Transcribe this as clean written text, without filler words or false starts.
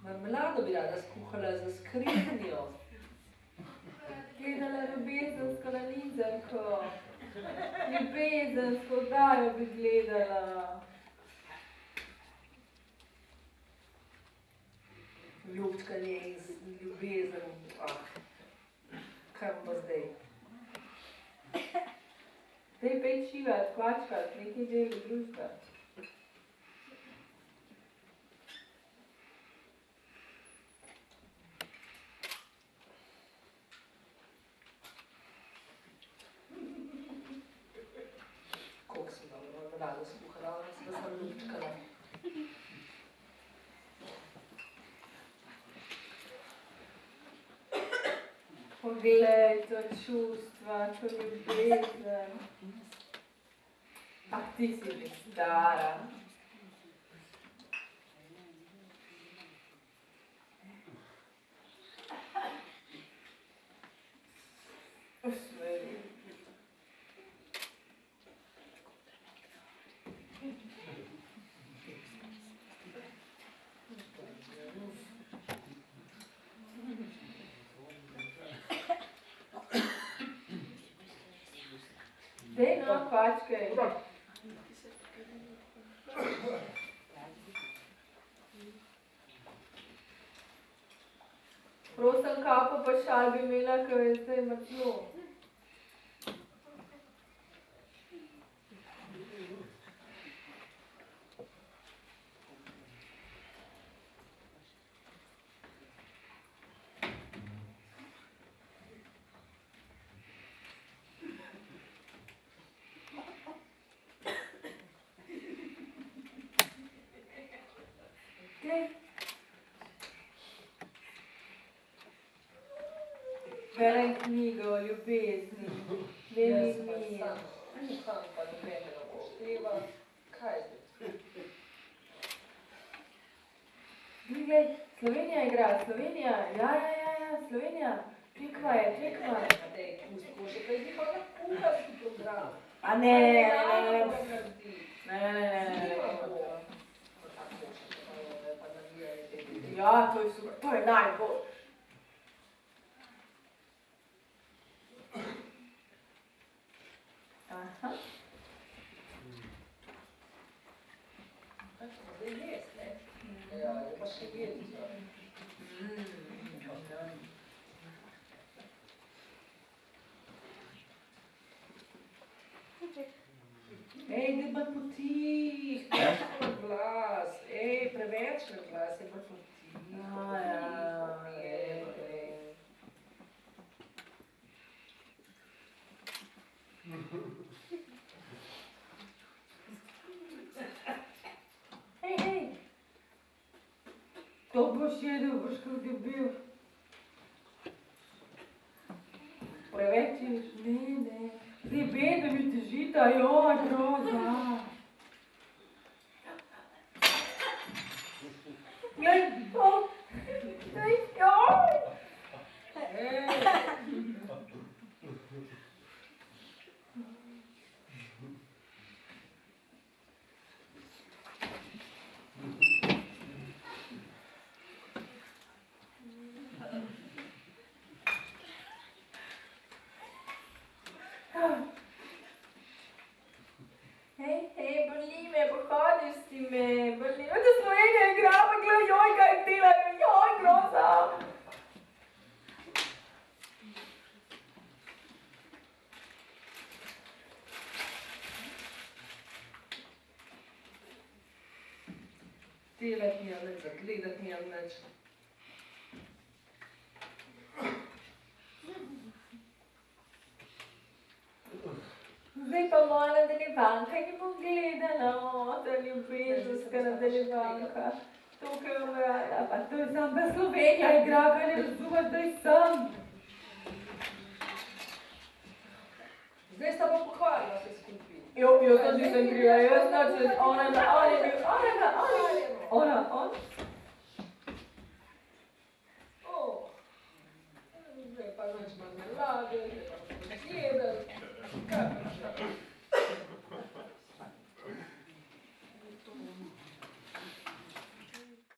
Marmelado bi rada skuhala za skrinjo. Gledala ljubezensko nanizanko. Ljubezensko oddajo bi gledala. Ljubčkanje in ljubezen. Kaj bomo zdaj? Zdaj pej čivat, kvačkat, nekaj deli družba. Koliko sem dala marmelado skuhala, da sem ljubčkala. Poglej, to čustva, to ljubezen. A ti si že stara. Usmeri. Dej no, kvačkaj. Prosim, kapo pa šal bi imela, ko je zdaj mrzlo. Berem knjigo o ljubezni. Veli mi. Kuham pa nobene ne bo števa. Kaj zdaj? Glej, Slovenija igra, Slovenija. Ja, Slovenija. Tekma je. Dej, pustko, še kaj zdi pa na kuharski program. A ne. Ja, to je super, to je najbolj. Aha. Kaj smo zdaj jest, ne? Ja, je pa še jedica. Ej, daj bolj potih, preveč na glas. Ej, preveč na glas, je bolj potih. Hej. To boš jedel, boš kot debel. Preveč ješ, ne. Zebede mi težita, joj, groza. Glej, joj. Hej, boli me, pohodiš si me, boli. Da Slovenija igra, pa glej, joj, kaj delajo, joj, groza. Delati nima nič, gledati nima nič. Zdaj pa moja nadaljevanka ne bom gledala, ta ljubezenska nadaljevanka. To, kaj bom rada, pa to je sam, da Slovenija igra, kaj ne razumeš, da je sam. Zdaj sta pa pohvalila se skupaj. Jo, to nisem kriva, jaz nočem, ona je bil, ona. Zdaj pa nič marmelade, zdaj pa nič jedel. Kaj pa